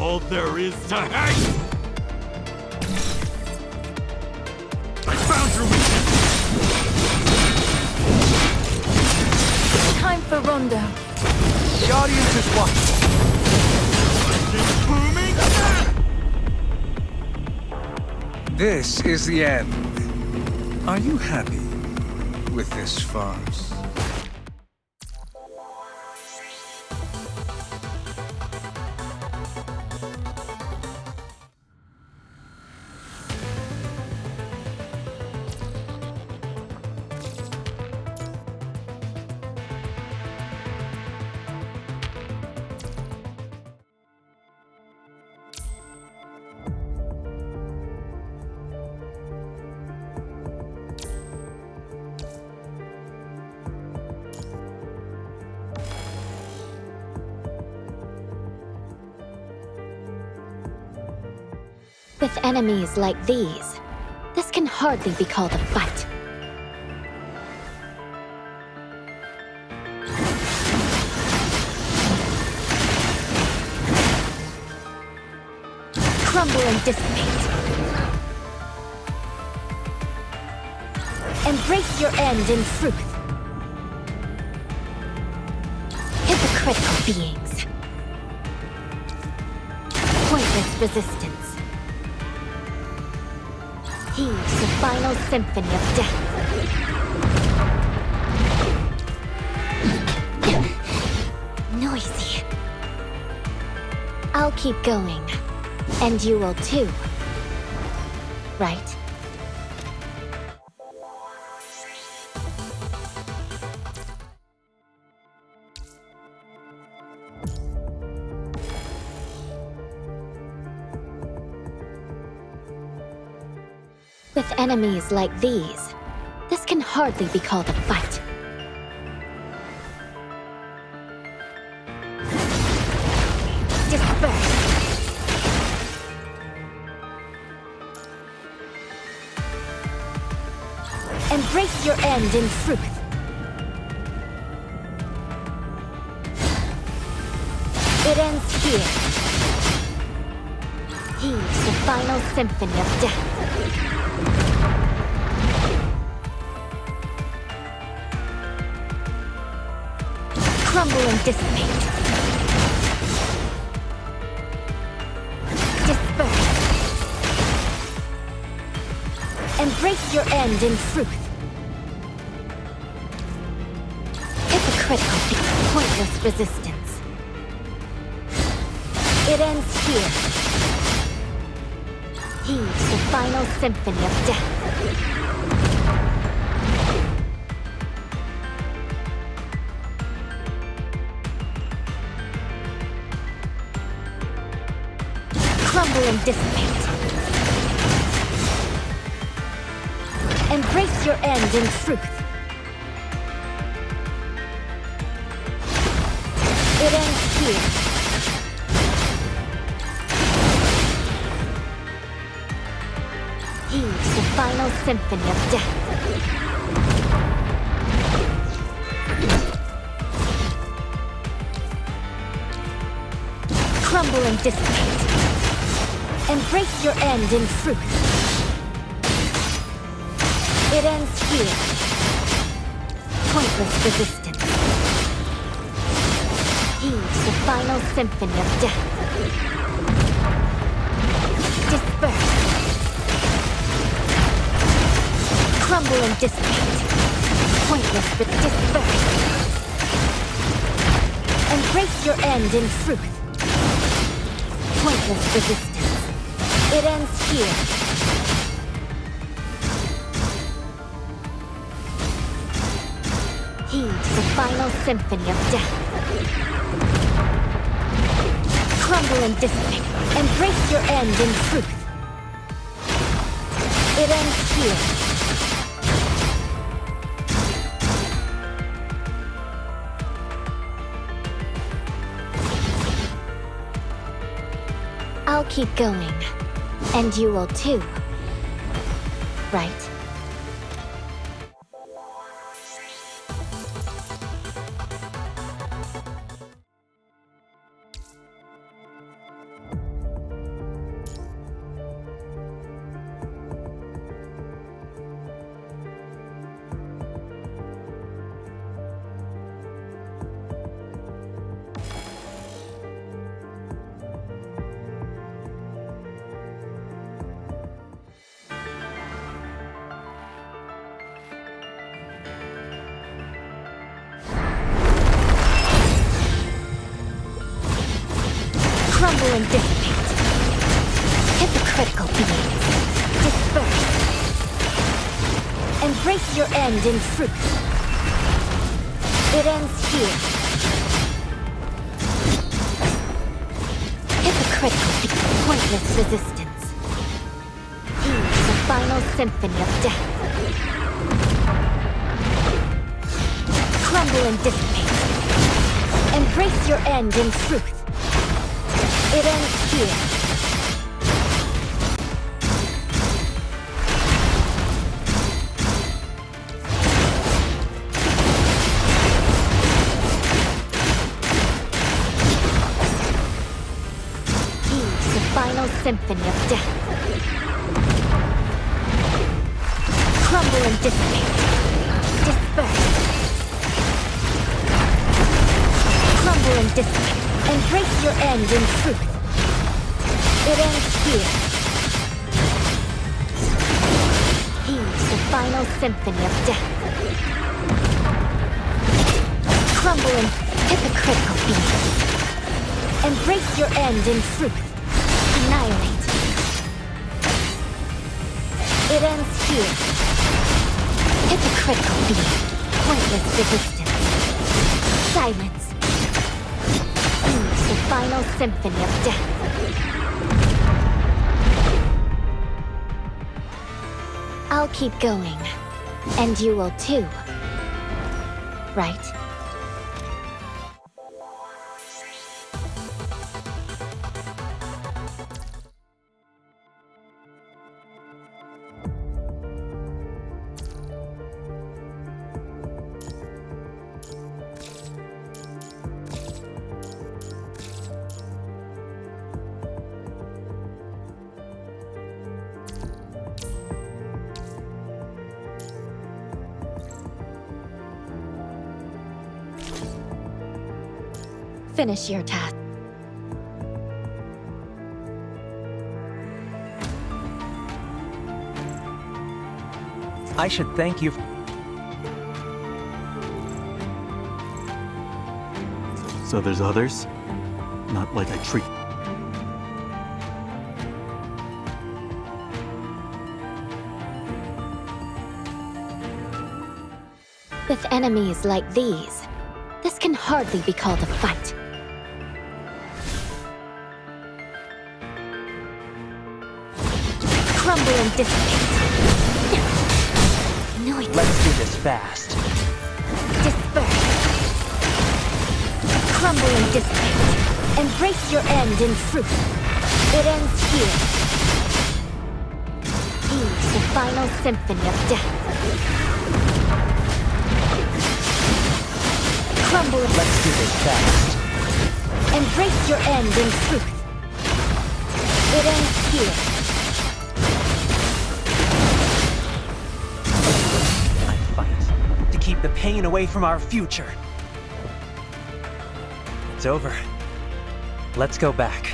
all there is to hate! I found your weakness! Time for Rondo. The audience is watching. Keep booming! This is the end. Are you happy with this farce? With enemies like these, this can hardly be called a fight. Crumble and dissipate. Embrace your end in truth. Hypocritical beings. Pointless resistance. Heed the final symphony of death. Noisy. I'll keep going. And you will too. Right? With enemies like these, this can hardly be called a fight. Disperse. Embrace your end in truth. It ends here. Heed the final symphony of death. Crumble and dissipate. Disperse. Embrace your end in truth. Hypocritical, pointless resistance. It ends here. Heed the final symphony of death. Crumble and dissipate. Embrace your end in truth. It ends here. Heed the final symphony of death. Crumble and dissipate. Embrace your end in truth. It ends here. Pointless resistance. Heed the final symphony of death. Disperse. Crumble and dissipate. Pointless but disperse. Embrace your end in truth. Pointless resistance. It ends here. Heed the final symphony of death. Crumble and dissipate. Embrace your end in truth. It ends here. I'll keep going. And you will too. Right? Crumble and dissipate. Hypocritical beings. Disperse. Embrace your end in truth. It ends here. Hypocritical beings. Pointless resistance. Heed the final symphony of death. Crumble and dissipate. Embrace your end in truth. It ends here. Heed the final symphony of death. Crumble and dissipate. Disperse. Crumble and dissipate. Embrace your end in truth. It ends here. Heed the final symphony of death. Crumble and hypocritical beings. Embrace your end in truth. Annihilate. It ends here. Hypocritical being. Pointless resistance. Silence. The final symphony of death. I'll keep going. And you will too. Right? Finish your task. I should thank you. So there's others? Not like I treat... With enemies like these, this can hardly be called a fight. Crumble and dissipate. No, it Let's do this fast. disperse. Crumble and dissipate. Embrace your end in truth. It ends here. Heed the final symphony of death. Crumble and Let's do this fast. embrace your end in truth. It ends here. I fight to keep the pain away from our future. It's over. Let's go back.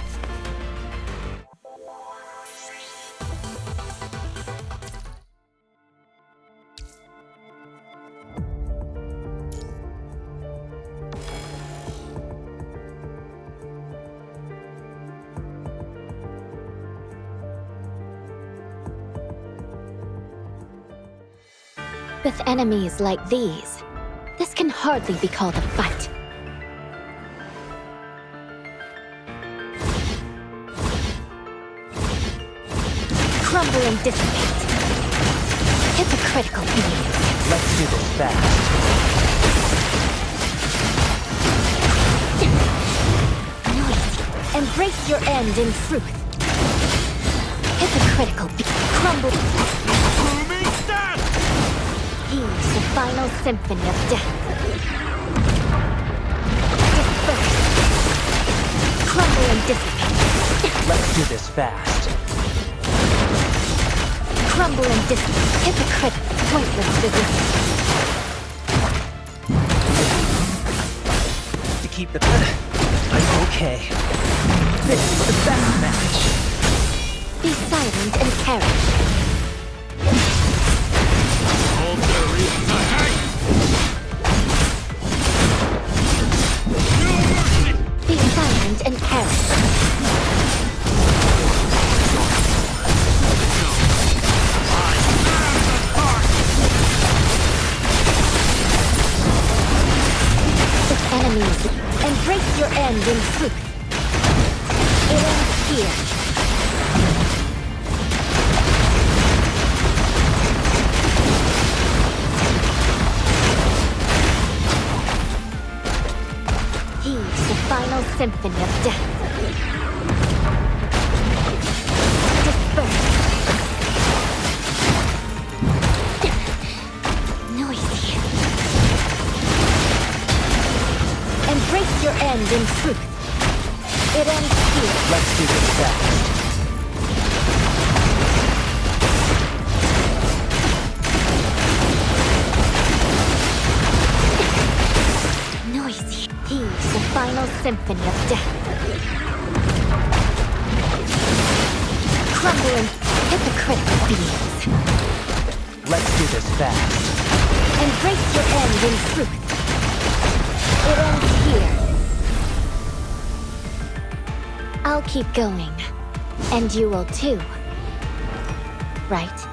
With enemies like these, this can hardly be called a fight. Crumble and dissipate. Hypocritical beings. Let's do this fast. Noise. Embrace your end in truth. Hypocritical beings. Crumble. Booming death! Heed the final symphony of death. Disperse. Crumble and dissipate. Let's do this fast. Crumble and dissipate. Hypocrite. Pointless resistance. To keep the... Okay. This is the best match. Be silent and carry. All there is to hate! No mercy! Be silent and carry. your end in truth. It ends here. He's the final symphony of death. Disperse. Noisy. Embrace your end in truth. It ends here. Let's do this fast. Noisy. He's the final symphony of death. Crumbling, hypocritical beings. Let's do this fast. Embrace your end in truth. It ends here. I'll keep going. And you will too. Right?